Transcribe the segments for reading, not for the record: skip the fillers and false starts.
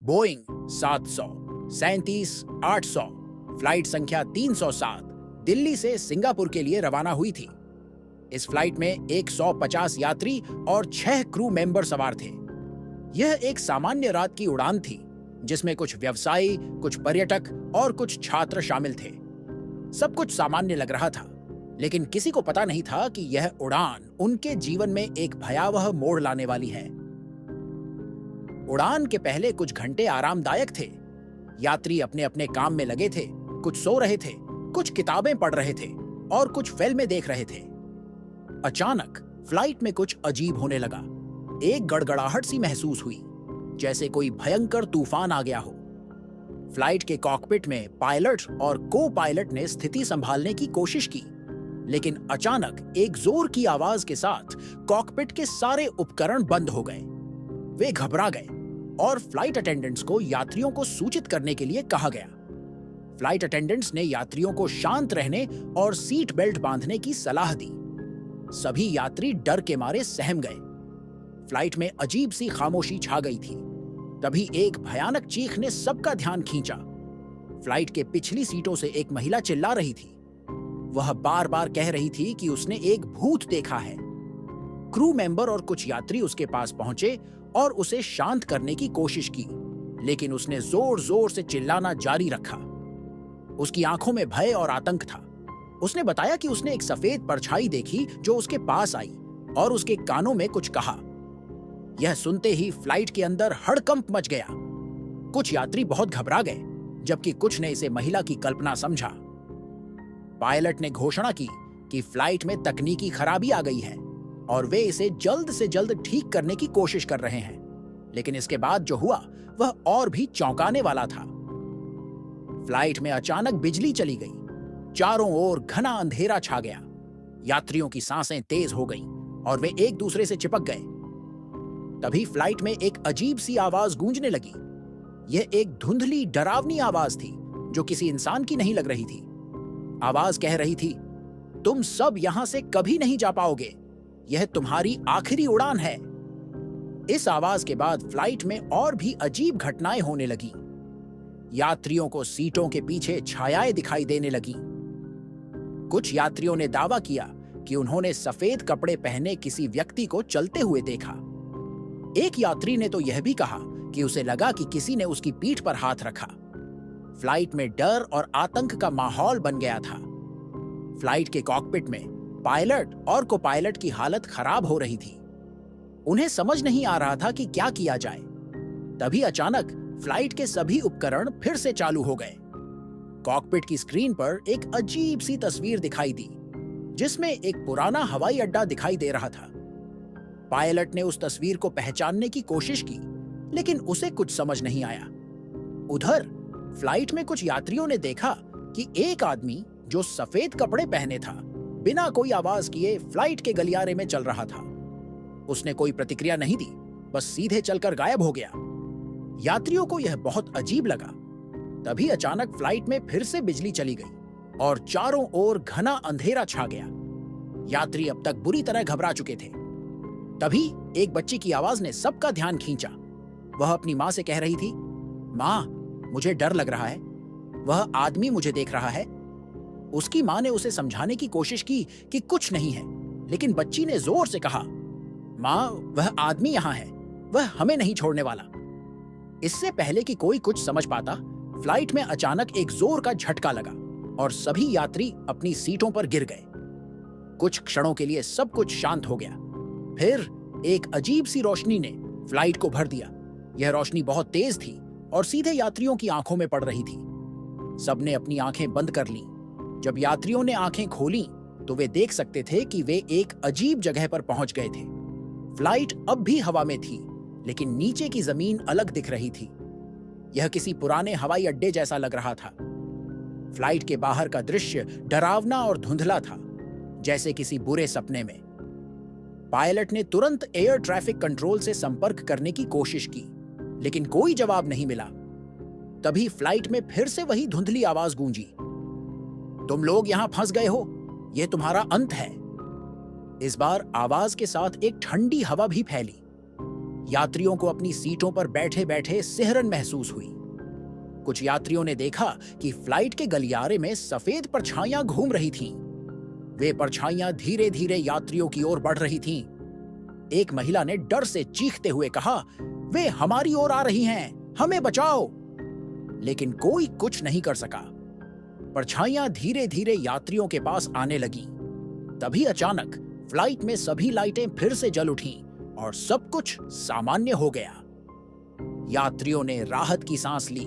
Boeing 700, 37-800, flight संख्या 307 दिल्ली से Singapore के लिए रवाना हुई थी। इस फ्लाइट में 150 यात्री और 6 क्रू मेंबर सवार थे। यह एक सामान्य रात की उड़ान थी, जिसमें कुछ व्यवसायी, कुछ पर्यटक और कुछ छात्र शामिल थे। सब कुछ सामान्य लग रहा था, लेकिन किसी को पता नहीं था कि यह उड़ान उनके जीवन में एक भयावह मोड़ लाने वाली है। उड़ान के पहले कुछ घंटे आरामदायक थे। यात्री अपने अपने काम में लगे थे, कुछ सो रहे थे, कुछ किताबें पढ़ रहे थे और कुछ फिल्में देख रहे थे। अचानक फ्लाइट में कुछ अजीब होने लगा। एक गड़गड़ाहट सी महसूस हुई, जैसे कोई भयंकर तूफान आ गया हो। फ्लाइट के कॉकपिट में पायलट और को पायलट ने स्थिति संभालने की कोशिश की, लेकिन अचानक एक जोर की आवाज के साथ कॉकपिट के सारे उपकरण बंद हो गए। वे घबरा गए और फ्लाइट अटेंडेंट्स को यात्रियों को सूचित करने के लिए कहा गया। फ्लाइट अटेंडेंट्स ने यात्रियों को शांत रहने और सीट बेल्ट बांधने की सलाह दी। सभी यात्री डर के मारे सहम गए। फ्लाइट में अजीब सी खामोशी छा गई थी। तभी एक भयानक चीख ने सबका ध्यान खींचा। फ्लाइट के पिछली सीटों से एक महिला चिल्ला रही थी। वह बार बार कह रही थी कि उसने एक भूत देखा है। क्रू मेंबर और कुछ यात्री उसके पास पहुंचे और उसे शांत करने की कोशिश की, लेकिन उसने जोर जोर से चिल्लाना जारी रखा। उसकी आंखों में भय और आतंक था। उसने बताया कि उसने एक सफेद परछाई देखी जो उसके पास आई और उसके कानों में कुछ कहा। यह सुनते ही फ्लाइट के अंदर हड़कंप मच गया। कुछ यात्री बहुत घबरा गए, जबकि कुछ ने इसे महिला की कल्पना समझा। पायलट ने घोषणा की कि फ्लाइट में तकनीकी खराबी आ गई है और वे इसे जल्द से जल्द ठीक करने की कोशिश कर रहे हैं। लेकिन इसके बाद जो हुआ वह और भी चौंकाने वाला था। फ्लाइट में अचानक बिजली चली गई। चारों ओर घना अंधेरा छा गया। यात्रियों की सांसें तेज हो गईं और वे एक दूसरे से चिपक गए। तभी फ्लाइट में एक अजीब सी आवाज गूंजने लगी। यह एक धुंधली, डरावनी आवाज थी जो किसी इंसान की नहीं लग रही थी। आवाज कह रही थी, तुम सब यहां से कभी नहीं जा पाओगे। यह तुम्हारी आखिरी उड़ान है। इस आवाज के बाद फ्लाइट में और भी अजीब घटनाएं होने लगीं। यात्रियों को सीटों के पीछे छायाएं दिखाई देने लगीं। कुछ यात्रियों ने दावा किया कि उन्होंने सफेद कपड़े पहने किसी व्यक्ति को चलते हुए देखा। एक यात्री ने तो यह भी कहा कि उसे लगा कि किसी ने उसकी पीठ पर हाथ रखा। फ्लाइट में डर और आतंक का माहौल बन गया था। फ्लाइट के कॉकपिट में पायलट और को पायलट की हालत खराब हो रही थी। उन्हें समझ नहीं आ रहा था कि क्या किया जाए। तभी अचानक फ्लाइट के सभी उपकरण फिर से चालू हो गए। कॉकपिट की स्क्रीन पर एक अजीब सी तस्वीर दिखाई दी, जिसमें एक पुराना हवाई अड्डा दिखाई दे रहा था। पायलट ने उस तस्वीर को पहचानने की कोशिश की, लेकिन उसे कुछ समझ नहीं आया। उधर फ्लाइट में कुछ यात्रियों ने देखा कि एक आदमी जो सफेद कपड़े पहने था, बिना कोई आवाज किए फ्लाइट के गलियारे में चल रहा था। उसने कोई प्रतिक्रिया नहीं दी, बस सीधे चलकर गायब हो गया। यात्रियों को यह बहुत अजीब लगा। तभी अचानक फ्लाइट में फिर से बिजली चली गई और चारों ओर घना अंधेरा छा गया। यात्री अब तक बुरी तरह घबरा चुके थे। तभी एक बच्ची की आवाज ने सबका ध्यान खींचा। वह अपनी मां से कह रही थी, मां, मुझे डर लग रहा है। वह आदमी मुझे देख रहा है। उसकी मां ने उसे समझाने की कोशिश की कि कुछ नहीं है, लेकिन बच्ची ने जोर से कहा, मां, वह आदमी यहां है। वह हमें नहीं छोड़ने वाला। इससे पहले कि कोई कुछ समझ पाता, फ्लाइट में अचानक एक जोर का झटका लगा और सभी यात्री अपनी सीटों पर गिर गए। कुछ क्षणों के लिए सब कुछ शांत हो गया। फिर एक अजीब सी रोशनी ने फ्लाइट को भर दिया। यह रोशनी बहुत तेज थी और सीधे यात्रियों की आंखों में पड़ रही थी। सबने अपनी आंखें बंद कर लीं। जब यात्रियों ने आंखें खोलीं, तो वे देख सकते थे कि वे एक अजीब जगह पर पहुंच गए थे। फ्लाइट अब भी हवा में थी, लेकिन नीचे की जमीन अलग दिख रही थी। यह किसी पुराने हवाई अड्डे जैसा लग रहा था। फ्लाइट के बाहर का दृश्य डरावना और धुंधला था, जैसे किसी बुरे सपने में। पायलट ने तुरंत एयर ट्रैफिक कंट्रोल से संपर्क करने की कोशिश की, लेकिन कोई जवाब नहीं मिला। तभी फ्लाइट में फिर से वही धुंधली आवाज गूंजी, तुम लोग यहां फंस गए हो, यह तुम्हारा अंत है। इस बार आवाज के साथ एक ठंडी हवा भी फैली। यात्रियों को अपनी सीटों पर बैठे बैठे सिहरन महसूस हुई। कुछ यात्रियों ने देखा कि फ्लाइट के गलियारे में सफेद परछाइयां घूम रही थीं। वे परछाइयां धीरे धीरे यात्रियों की ओर बढ़ रही थीं। एक महिला ने डर से चीखते हुए कहा, वे हमारी ओर आ रही हैं, हमें बचाओ। लेकिन कोई कुछ नहीं कर सका। परछाइयां धीरे धीरे यात्रियों के पास आने लगीं। तभी अचानक फ्लाइट में सभी लाइटें फिर से जल उठीं और सब कुछ सामान्य हो गया। यात्रियों ने राहत की सांस ली,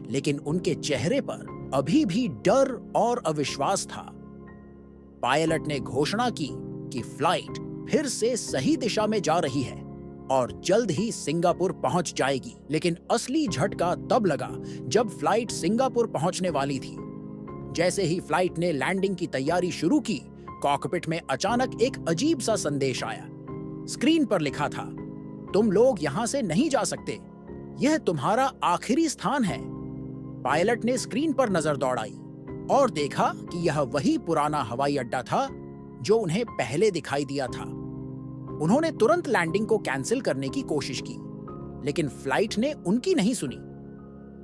लेकिन उनके चेहरे पर अभी भी डर और अविश्वास था। पायलट ने घोषणा की कि फ्लाइट फिर से सही दिशा में जा रही है और जल्द ही सिंगापुर पहुंच जाएगी। लेकिन असली झटका तब लगा जब फ्लाइट सिंगापुर पहुंचने वाली थी। जैसे ही फ्लाइट ने लैंडिंग की तैयारी शुरू की, कॉकपिट में अचानक एक अजीब सा संदेश आया। स्क्रीन पर लिखा था, तुम लोग यहां से नहीं जा सकते, यह तुम्हारा आखिरी स्थान है। पायलट ने स्क्रीन पर नजर दौड़ाई और देखा कि यह वही पुराना हवाई अड्डा था जो उन्हें पहले दिखाई दिया था। उन्होंने तुरंत लैंडिंग को कैंसिल करने की कोशिश की, लेकिन फ्लाइट ने उनकी नहीं सुनी।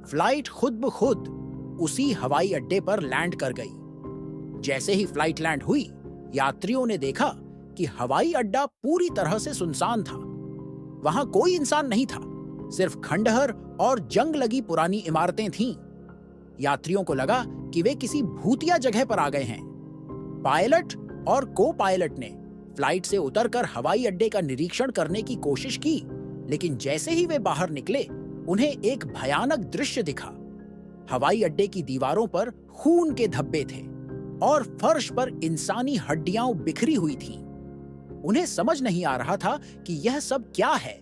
फ्लाइट खुद ब खुद उसी हवाई अड्डे पर लैंड कर गई। जैसे ही फ्लाइट लैंड हुई, यात्रियों ने देखा कि हवाई अड्डा पूरी तरह से सुनसान था। वहां कोई इंसान नहीं था, सिर्फ खंडहर और जंग लगी पुरानी इमारतें थीं। यात्रियों को लगा कि वे किसी भूतिया जगह पर आ गए हैं। पायलट और को पायलट ने फ्लाइट से उतरकर हवाई अड्डे का निरीक्षण करने की कोशिश की, लेकिन जैसे ही वे बाहर निकले, उन्हें एक भयानक दृश्य दिखा। हवाई अड्डे की दीवारों पर खून के धब्बे थे और फर्श पर इंसानी हड्डियां बिखरी हुई थीं। उन्हें समझ नहीं आ रहा था कि यह सब क्या है।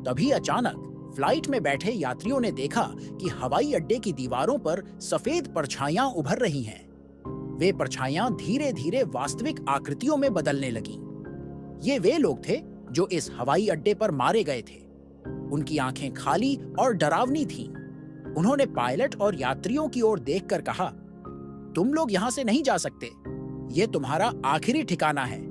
तभी अचानक फ्लाइट में बैठे यात्रियों ने देखा कि हवाई अड्डे की दीवारों पर सफेद परछाइयां उभर रही हैं। वे परछाइयां धीरे धीरे वास्तविक आकृतियों में बदलने लगीं। ये वे लोग थे जो इस हवाई अड्डे पर मारे गए थे। उनकी आंखें खाली और डरावनी थीं। उन्होंने पायलट और यात्रियों की ओर देखकर कहा, तुम लोग यहां से नहीं जा सकते, यह तुम्हारा आखिरी ठिकाना है।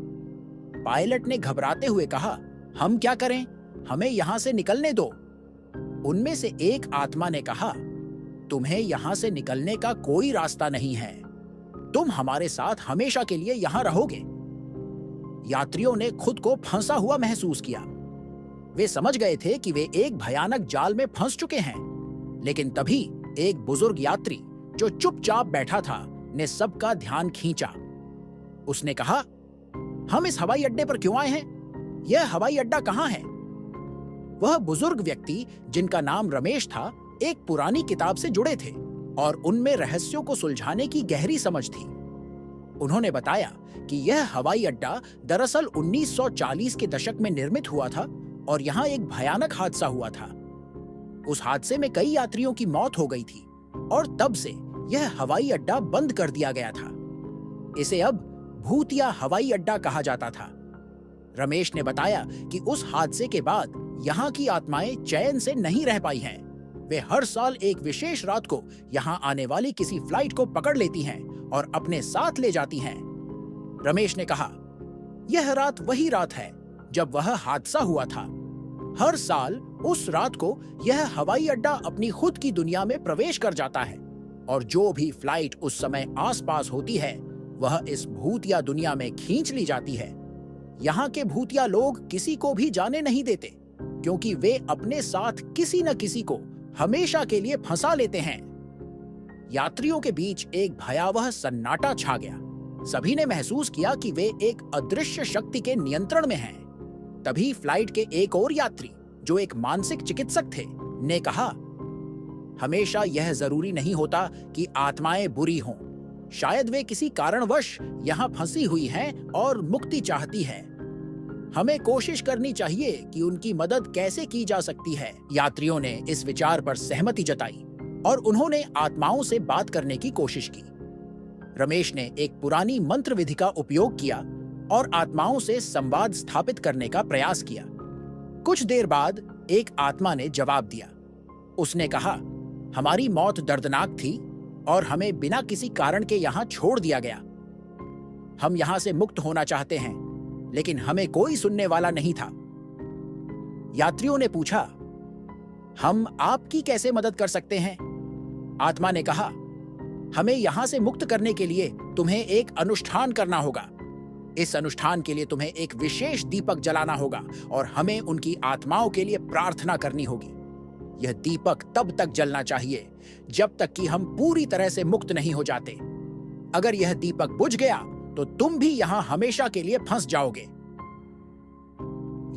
पायलट ने घबराते हुए कहा, हम क्या करें, हमें यहां से निकलने दो। उनमें से एक आत्मा ने कहा, तुम्हें यहां से निकलने का कोई रास्ता नहीं है, तुम हमारे साथ हमेशा के लिए यहां रहोगे। यात्रियों ने खुद को फंसा हुआ महसूस किया। वे समझ गए थे कि वे एक भयानक जाल में फंस चुके हैं। लेकिन तभी एक बुजुर्ग यात्री जो चुपचाप बैठा था ने सबका ध्यान खींचा। उसने कहा, हम इस हवाई अड्डे पर क्यों आए हैं? यह हवाई अड्डा कहां है? वह बुजुर्ग व्यक्ति, जिनका नाम रमेश था, एक पुरानी किताब से जुड़े थे और उनमें रहस्यों को सुलझाने की गहरी समझ थी। उन्होंने बताया कि यह हवाई अड्डा दरअसल 1940 के दशक में निर्मित हुआ था और यहाँ एक भयानक हादसा हुआ था। उस हादसे में कई यात्रियों की मौत हो गई थी और तब से यह हवाई अड्डा बंद कर दिया गया था। इसे अब भूतिया हवाई अड्डा कहा जाता था। रमेश ने बताया कि उस हादसे के बाद यहाँ की आत्माएं चैन से नहीं रह पाई हैं। वे हर साल एक विशेष रात को यहाँ आने वाली किसी फ्लाइट को पकड़ लेती हैं और अपने साथ ले जाती हैं। रमेश ने कहा, यह रात वही रात है जब वह हादसा हुआ था। हर साल उस रात को यह हवाई अड्डा अपनी खुद की दुनिया में प्रवेश कर जाता है और जो भी फ्लाइट उस समय आसपास होती है वह इस भूतिया दुनिया में खींच ली जाती है। यहाँ के भूतिया लोग किसी को भी जाने नहीं देते क्योंकि वे अपने साथ किसी न किसी को हमेशा के लिए फंसा लेते हैं। यात्रियों के बीच एक भयावह सन्नाटा छा गया। सभी ने महसूस किया कि वे एक अदृश्य शक्ति के नियंत्रण में हैं। तभी फ्लाइट के एक और यात्री, जो एक मानसिक चिकित्सक थे, ने कहा, हमेशा यह जरूरी नहीं होता कि आत्माएं बुरी हों। शायद वे किसी कारणवश यहाँ फंसी हुई हैं और मुक्ति चाहती हैं। हमें कोशिश करनी चाहिए कि उनकी मदद कैसे की जा सकती है। यात्रियों ने इस विचार पर सहमति जताई और उन्होंने आत्माओं से बात करने की कोशिश की। रमेश ने एक पुरानी मंत्र विधि का उपयोग किया और आत्माओं से संवाद स्थापित करने का प्रयास किया। कुछ देर बाद एक आत्मा ने जवाब दिया। उसने कहा, हमारी मौत दर्दनाक थी और हमें बिना किसी कारण के यहाँ छोड़ दिया गया। हम यहाँ से मुक्त होना चाहते हैं, लेकिन हमें कोई सुनने वाला नहीं था। यात्रियों ने पूछा, हम आपकी कैसे मदद कर सकते हैं? आत्मा ने कहा, हमें यहां से मुक्त करने के लिए तुम्हें एक अनुष्ठान करना होगा। इस अनुष्ठान के लिए तुम्हें एक विशेष दीपक जलाना होगा और हमें उनकी आत्माओं के लिए प्रार्थना करनी होगी। यह दीपक तब तक जलना चाहिए जब तक कि हम पूरी तरह से मुक्त नहीं हो जाते। अगर यह दीपक बुझ गया तो तुम भी यहां हमेशा के लिए फंस जाओगे।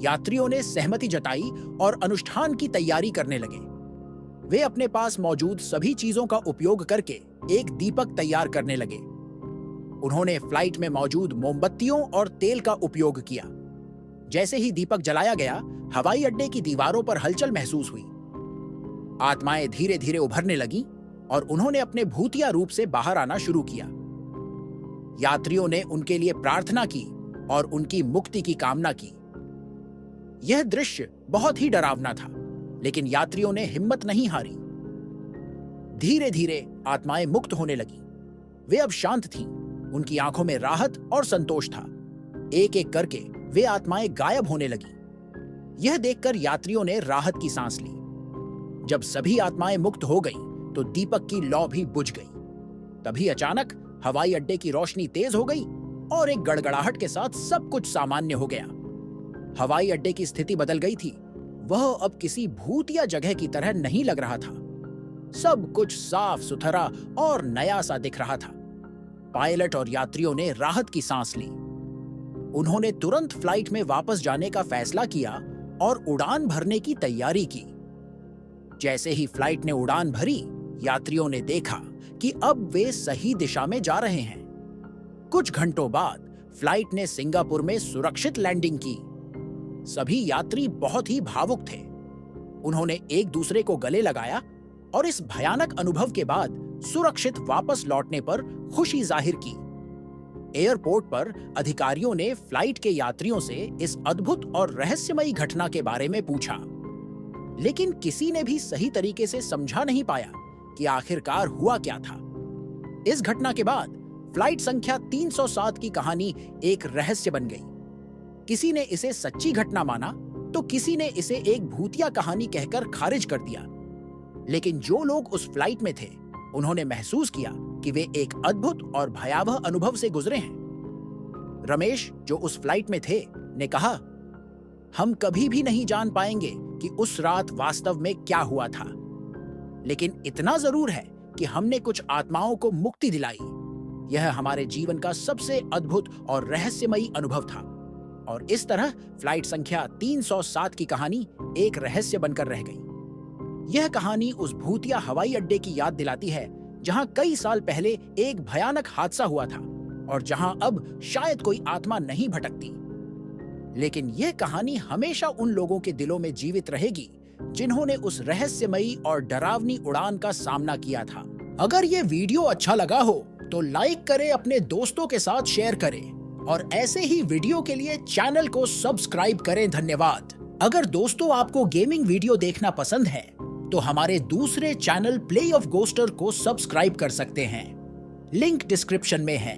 यात्रियों ने सहमति जताई और अनुष्ठान की तैयारी करने लगे। वे अपने पास मौजूद सभी चीजों का उपयोग करके एक दीपक तैयार करने लगे। उन्होंने फ्लाइट में मौजूद मोमबत्तियों और तेल का उपयोग किया। जैसे ही दीपक जलाया गया, हवाई अड्डे की दीवारों पर हलचल महसूस हुई। आत्माएं धीरे धीरे उभरने लगीं और उन्होंने अपने भूतिया रूप से बाहर आना शुरू किया। यात्रियों ने उनके लिए प्रार्थना की और उनकी मुक्ति की कामना की। यह दृश्य बहुत ही डरावना था, लेकिन यात्रियों ने हिम्मत नहीं हारी। धीरे धीरे आत्माएं मुक्त होने लगीं। वे अब शांत थीं। उनकी आंखों में राहत और संतोष था। एक एक करके वे आत्माएं गायब होने लगीं। यह देखकर यात्रियों ने राहत की सांस ली। जब सभी आत्माएं मुक्त हो गईं, तो दीपक की लौ भी बुझ गई। तभी अचानक हवाई अड्डे की रोशनी तेज हो गई और एक गड़गड़ाहट के साथ सब कुछ सामान्य हो गया। हवाई अड्डे की स्थिति बदल गई थी। वह अब किसी भूतिया जगह की तरह नहीं लग रहा था। सब कुछ साफ सुथरा और नया सा दिख रहा था। पायलट और यात्रियों ने राहत की सांस ली। उन्होंने तुरंत फ्लाइट में वापस जाने का फैसला किया और उड़ान भरने की तैयारी की। जैसे ही फ्लाइट ने उड़ान भरी, यात्रियों ने देखा कि अब वे सही दिशा में जा रहे हैं। कुछ घंटों बाद फ्लाइट ने सिंगापुर में सुरक्षित लैंडिंग की। सभी यात्री बहुत ही भावुक थे। उन्होंने एक दूसरे को गले लगाया और इस भयानक अनुभव के बाद सुरक्षित वापस लौटने पर खुशी जाहिर की। एयरपोर्ट पर अधिकारियों ने फ्लाइट के यात्रियों से इस अद्भुत और रहस्यमयी घटना के बारे में पूछा, लेकिन किसी ने भी सही तरीके से समझा नहीं पाया कि आखिरकार हुआ क्या था। इस घटना के बाद फ्लाइट संख्या 307 की कहानी एक रहस्य बन गई। किसी ने इसे सच्ची घटना माना तो किसी ने इसे एक भूतिया कहानी कहकर खारिज कर दिया। लेकिन जो लोग उस फ्लाइट में थे, उन्होंने महसूस किया कि वे एक अद्भुत और भयावह अनुभव से गुजरे हैं। रमेश, जो उस फ्लाइट में थे, ने कहा, हम कभी भी नहीं जान पाएंगे कि उस रात वास्तव में क्या हुआ था, लेकिन इतना जरूर है कि हमने कुछ आत्माओं को मुक्ति दिलाई। यह हमारे जीवन का सबसे अद्भुत और रहस्यमयी अनुभव था। और इस तरह फ्लाइट संख्या 307 की कहानी एक रहस्य बनकर रह गई। यह कहानी उस भूतिया हवाई अड्डे की याद दिलाती है जहां कई साल पहले एक भयानक हादसा हुआ था और जहां अब शायद कोई आत्मा नहीं भटकती। लेकिन यह कहानी हमेशा उन लोगों के दिलों में जीवित रहेगी जिन्होंने उस रहस्यमयी और डरावनी उड़ान का सामना किया था। अगर ये वीडियो अच्छा लगा हो तो लाइक करें, अपने दोस्तों के साथ शेयर करें और ऐसे ही वीडियो के लिए चैनल को सब्सक्राइब करें। धन्यवाद। अगर दोस्तों आपको गेमिंग वीडियो देखना पसंद है तो हमारे दूसरे चैनल प्ले ऑफ गोस्टर को सब्सक्राइब कर सकते हैं। लिंक डिस्क्रिप्शन में है।